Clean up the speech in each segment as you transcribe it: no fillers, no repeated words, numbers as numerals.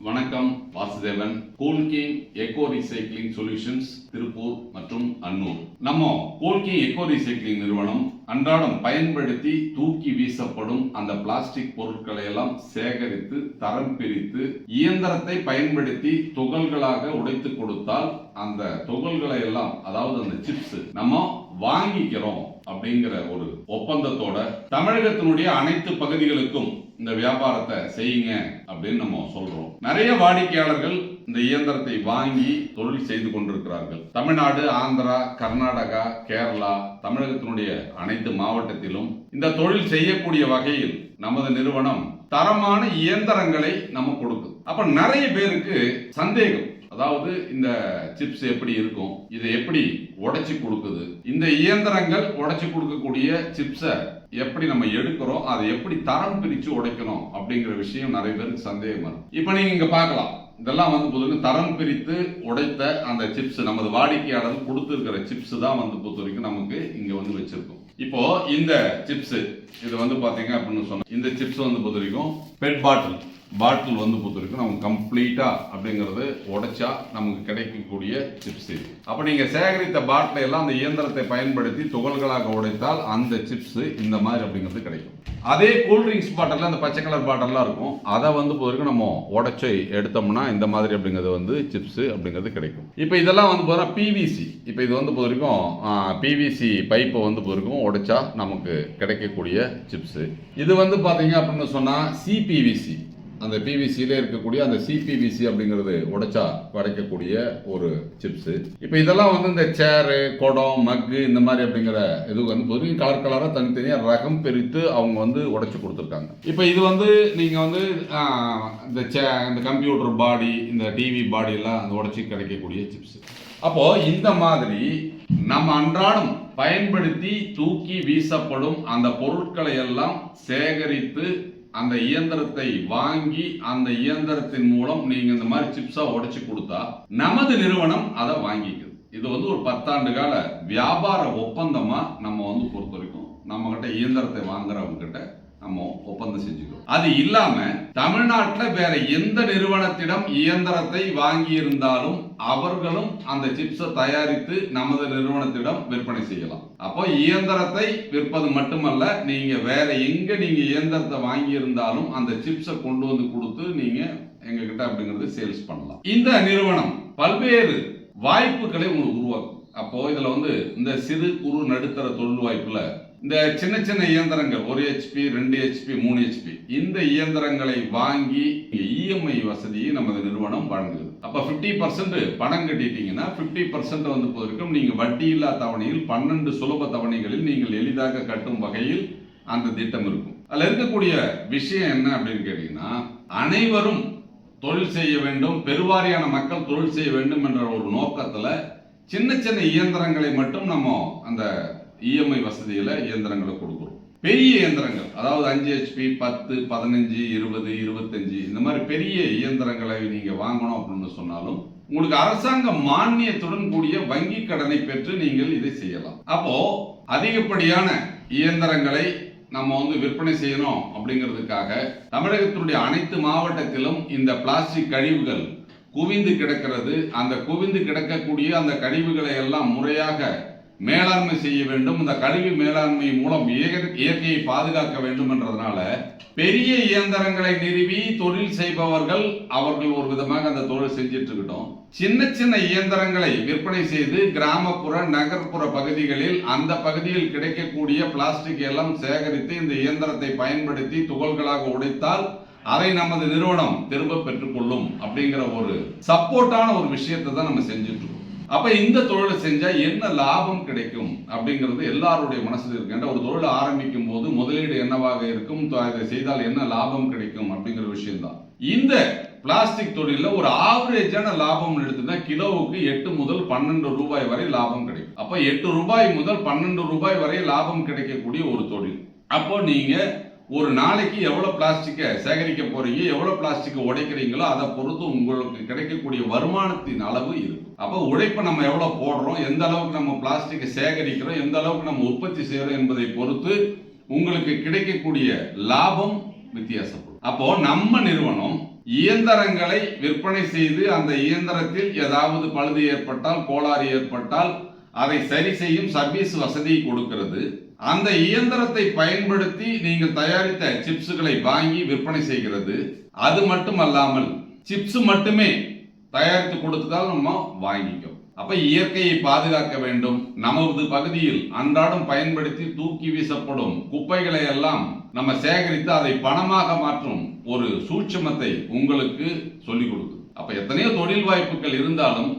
வணக்கம், Vasudevan. Coolking echo recycling solutions, Tiruppur மற்றும் அன்னூர். நம்ம கூல்கிங் எக்கோ ரீசைக்ளிங் நிறுவனம் அன்றாடம் பயன்படுத்தி தூக்கி வீசப்படும் அந்த பிளாஸ்டிக் பொருட்களை எல்லாம் சேகரித்து தரம் பிரித்து இயந்திரத்தை பயன்படுத்தி துகள்களாக உடைத்து கொடுத்தால் அந்த துகள்களை எல்லாம், அதாவது அந்த சிப்ஸ் நம்ம வாங்கிக்கிறோம் அப்படிங்கிற ஒரு ஒப்பந்தத்தோட தமிழகத்தினுடைய அனைத்து பகுதிகளுக்கும் இந்த வியாபாரத்தை செய்யுங்க அப்படின்னு நம்ம சொல்றோம். நிறைய வாடிக்கையாளர்கள் இந்த இயந்திரத்தை வாங்கி தொழில் செய்து கொண்டிருக்கிறார்கள். தமிழ்நாடு, ஆந்திரா, கர்நாடகா, கேரளா, தமிழகத்தினுடைய அனைத்து மாவட்டத்திலும் இந்த தொழில் செய்யக்கூடிய வகையில் நமது நிறுவனம் தரமான இயந்திரங்களை நம்ம கொடுக்குது. அப்ப நிறைய பேருக்கு சந்தேகம், அதாவது இந்த சிப்ஸ் எப்படி இருக்கும், இதை எப்படி உடைச்சு கொடுக்குது, இந்த இயந்திரங்கள் உடைச்சு கொடுக்கக்கூடிய சிப்ஸை எப்படி நம்ம எடுக்கிறோம், அதை எப்படி தரம் பிரிச்சு உடைக்கணும் அப்படிங்கிற விஷயம் நிறைய பேருக்கு சந்தேகம் வரும். இப்ப நீங்க இங்க பார்க்கலாம், இதெல்லாம் பொதுவாக தரம் பிரித்து உடைத்த அந்த சிப்ஸ் நமது வாடிக்கையாளர் கொடுத்திருக்கிற சிப்ஸ் தான் பொறுத்த வரைக்கும் நமக்கு இங்க வச்சிருக்கோம். இப்போ இந்த சிப்ஸ் இது பாத்தீங்க அப்படின்னு சொன்னா, இந்த சிப்ஸ் பொறுத்த வரைக்கும் பெட் பாட்டில் பொறுத்த வரைக்கும் நமக்கு கம்ப்ளீட்டா அப்படிங்கறது உடைச்சா நமக்கு கிடைக்கக்கூடிய சிப்ஸ் இது. அப்ப நீங்க சேகரித்த பாட்டிலை எல்லாம் அந்த இயந்திரத்தை பயன்படுத்தி துகள்களாக உடைத்தால் அந்த சிப்ஸ் இந்த மாதிரி அப்படிங்கிறது கிடைக்கும். அதே கூல்ட்ரிங்க்ஸ் பாட்டில் அந்த பச்சை கலர் பாட்டில்லாம் இருக்கும், அதை பொறுத்த வரைக்கும் நம்ம உடைச்சு எடுத்தோம்னா இந்த மாதிரி அப்படிங்கிறது சிப்ஸ் அப்படிங்கிறது கிடைக்கும். இப்போ இதெல்லாம் போதுனா பிவிசி, இப்போ இது பொறுத்த வரைக்கும் பிவிசி பைப்பை பொறுத்த வரைக்கும் உடைச்சா நமக்கு கிடைக்கக்கூடிய சிப்ஸ். இது பாத்தீங்க அப்படின்னு சொன்னா சிபிவிசி, அந்த பிவிசியில இருக்கக்கூடிய அந்த சிபிவிசி அப்படிங்கிறது உடைச்சா கிடைக்கக்கூடிய ஒரு சிப்ஸ். இப்போ இதெல்லாம் இந்த சேரு, குடம், மக்கு இந்த மாதிரி அப்படிங்கிற இது பொதுவாக கலர் கலரா தனித்தனியா ரகம் பிரித்து அவங்க உடைச்சு கொடுத்துருக்காங்க. இப்போ இது நீங்க இந்த கம்ப்யூட்டர் பாடி, இந்த டிவி பாடி எல்லாம் அந்த உடைச்சி கிடைக்கக்கூடிய சிப்ஸ். அப்போ இந்த மாதிரி நம்ம அன்றாடம் பயன்படுத்தி தூக்கி வீசப்படும் அந்த பொருட்களை எல்லாம் சேகரித்து அந்த இயந்திரத்தை வாங்கி அந்த இயந்திரத்தின் மூலம் நீங்க இந்த மாதிரி சிப்ஸா உடைச்சு கொடுத்தா நமது நிறுவனம் அதை வாங்கிக்குது. இது ஒரு 10 ஆண்டு கால வியாபார ஒப்பந்தமா நம்ம பொறுத்த வரைக்கும் நம்ம கிட்ட இயந்திரத்தை வாங்குறவங்க கிட்ட நம்ம ஒப்பந்தம் செஞ்சுக்கிறோம். அது இல்லாம தமிழ்நாட்டில் வேற எந்த நிறுவனத்திடம் இயந்திரத்தை வாங்கி இருந்தாலும் அவர்களும் அந்த சிப்ஸை தயாரித்து நமது நிறுவனத்திடம் விற்பனை செய்யலாம். அப்போ இயந்திரத்தை விற்பது மட்டுமல்ல, நீங்க வேற எங்க நீங்க இயந்திரத்தை வாங்கி இருந்தாலும் அந்த சிப்ஸை கொண்டு கொடுத்து நீங்க எங்க கிட்ட அப்படிங்கிறது சேல்ஸ் பண்ணலாம். இந்த நிறுவனம் பல்வேறு வாய்ப்புகளை உங்களுக்கு உருவாக்கும். அப்போ இதுல இந்த சிறு குறு நடுத்தர தொழில் வாய்ப்புல இந்த சின்ன சின்ன இயந்திரங்கள் 1 HP 2 HP 3 HP இந்த இயந்திரங்களை வாங்கி இஎம்ஐ வசதியை நமது நிறுவனம் வழங்குது. அப்ப 50% பணம் கட்டிட்டீங்கன்னா 50% போதிருக்கும் நீங்க வட்டியில்லா தவணையில் 12 சுலப தவணைகளில் நீங்கள் எளிதாக கட்டும் வகையில் அந்த திட்டம் இருக்கும். அதுல இருக்கக்கூடிய விஷயம் என்ன அப்படின்னு கேட்டீங்கன்னா, அனைவரும் தொழில் செய்ய வேண்டும், பெருவாரியான மக்கள் தொழில் செய்ய வேண்டும் என்ற ஒரு நோக்கத்துல சின்ன சின்ன இயந்திரங்களை மட்டும் நம்ம அந்த இஎம்ஐ வசதியில இயந்திரங்களை கொடுக்கிறோம். பெரிய இயந்திரங்கள், அதாவது 5 HP 10 15 20 25 இந்த மாதிரி பெரிய இயந்திரங்களை நீங்க வாங்கணும் அப்படின்னு சொன்னாலும் உங்களுக்கு அரசாங்க மானியத்துடன் கூடிய வங்கி கடனை பெற்று நீங்கள் இதை செய்யலாம். அப்போ அதிகப்படியான இயந்திரங்களை நம்ம விற்பனை செய்யணும் அப்படிங்கிறதுக்காக தமிழகத்தினுடைய அனைத்து மாவட்டத்திலும் இந்த பிளாஸ்டிக் கழிவுகள் குவிந்து கிடக்கிறது. அந்த குவிந்து கிடக்கக்கூடிய அந்த கழிவுகளை எல்லாம் முறையாக மேலாண்மை செய்ய வேண்டும். இந்த கழிவு மேலாண்மை மூலம் இயற்கையை பாதுகாக்க வேண்டும் என்றதுனால பெரிய இயந்திரங்களை நிறுவி தொழில் செய்பவர்கள் அவர்கள் ஒரு விதமாக அந்த தொழில் செஞ்சிட்டு இருக்கட்டும். சின்ன சின்ன இயந்திரங்களை விற்பனை செய்து கிராமப்புற நகர்ப்புற பகுதிகளில் அந்த பகுதியில் கிடைக்கக்கூடிய பிளாஸ்டிக் எல்லாம் சேகரித்து இந்த இயந்திரத்தை பயன்படுத்தி துகள்களாக உடைத்தால் அதை நமது நிறுவனம் திரும்ப பெற்றுக்கொள்ளும் அப்படிங்கிற ஒரு சப்போர்ட்டான ஒரு விஷயத்தை தான் நம்ம செஞ்சுட்டு இருக்கோம். அப்ப இந்த தொழிலை செஞ்சா என்ன லாபம் கிடைக்கும் அப்படிங்கிறது எல்லாருடைய மனசுல இருக்கு. ஒரு தொழில் ஆரம்பிக்கும் போது முதலீடு என்னவாக இருக்கும், இதை செய்தால் என்ன லாபம் கிடைக்கும் அப்படிங்கிற விஷயம் தான். இந்த பிளாஸ்டிக் தொழில ஒரு ஆவரேஜான லாபம் எடுத்துனா கிலோவுக்கு 8 முதல் 12 ரூபாய் வரை லாபம் கிடைக்கும். அப்ப 8 ரூபாய் முதல் 12 ரூபாய் வரை லாபம் கிடைக்கக்கூடிய ஒரு தொழில். அப்போ நீங்க ஒரு நாளைக்கு எவ்வளவு பிளாஸ்டிக்கை சேகரிக்க போறீங்க, எவ்வளவு பிளாஸ்டிக்கை உடைக்கிறீங்களோ அதை பொறுத்து உங்களுக்கு கிடைக்கக்கூடிய வருமானத்தின் அளவு இருக்கும். அப்ப உழைப்பை நம்ம எவ்வளவு போடுறோம், எந்த அளவுக்கு நம்ம பிளாஸ்டிக்கை சேகரிக்கிறோம், எந்த அளவுக்கு நம்ம உற்பத்தி செய்யறோம் என்பதை பொறுத்து உங்களுக்கு கிடைக்கக்கூடிய லாபம் வித்தியாசப்படும். அப்போ நம்ம நிறுவனம் இயந்திரங்களை விற்பனை செய்து அந்த இயந்திரத்தில் ஏதாவது பழுது ஏற்பட்டால், கோளாறு ஏற்பட்டால் அதை சரி செய்யும் சர்வீஸ் வசதியை கொடுக்கிறது. அந்த இயந்திரத்தை பயன்படுத்தி நீங்கள் தயாரித்த சிப்ஸ்களை வாங்கி விற்பனை செய்கிறது. அது மட்டுமல்லாமல் சிப்ஸ் மட்டுமே தயாரித்து கொடுத்தால் நம்ம வாங்கிக்கும். அப்ப இயற்கையை பாதுகாக்க வேண்டும். நமது பகுதியில் அன்றாடம் பயன்படுத்தி தூக்கி வீசப்படும் குப்பைகளை எல்லாம் நம்ம சேகரித்து அதை பணமாக மாற்றும் ஒரு சூட்சுமத்தை உங்களுக்கு சொல்லிக் கொடுக்கும். அப்ப எத்தனையோ தொழில் வாய்ப்புகள் இருந்தாலும்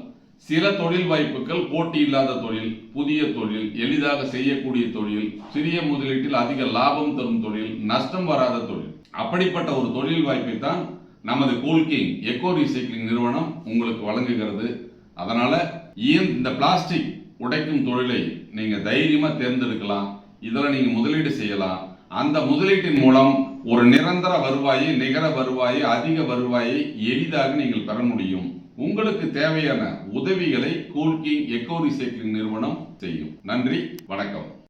சில தொழில் வாய்ப்புகள் போட்டி இல்லாத தொழில், புதிய தொழில், எளிதாக செய்யக்கூடிய தொழில், சிறிய முதலீட்டில் அதிக லாபம் தரும் தொழில், நஷ்டம் வராத தொழில். அப்படிப்பட்ட ஒரு தொழில் வாய்ப்பை தான் நமது கூல்கிங் எக்கோ ரீசைக்ளிங் நிறுவனம் உங்களுக்கு வழங்குகிறது. அதனால இந்த பிளாஸ்டிக் உடைக்கும் தொழிலை நீங்க தைரியமா தேர்ந்தெடுக்கலாம். இதுல நீங்க முதலீடு செய்யலாம். அந்த முதலீட்டின் மூலம் ஒரு நிரந்தர வருவாயை, நிகர வருவாயை, அதிக வருவாயை எளிதாக நீங்கள் பெற முடியும். உங்களுக்கு தேவையான உதவிகளை கூல்கிங் எக்கோ ரீசைக்ளிங் நிறுவனம் செய்யும். நன்றி, வணக்கம்.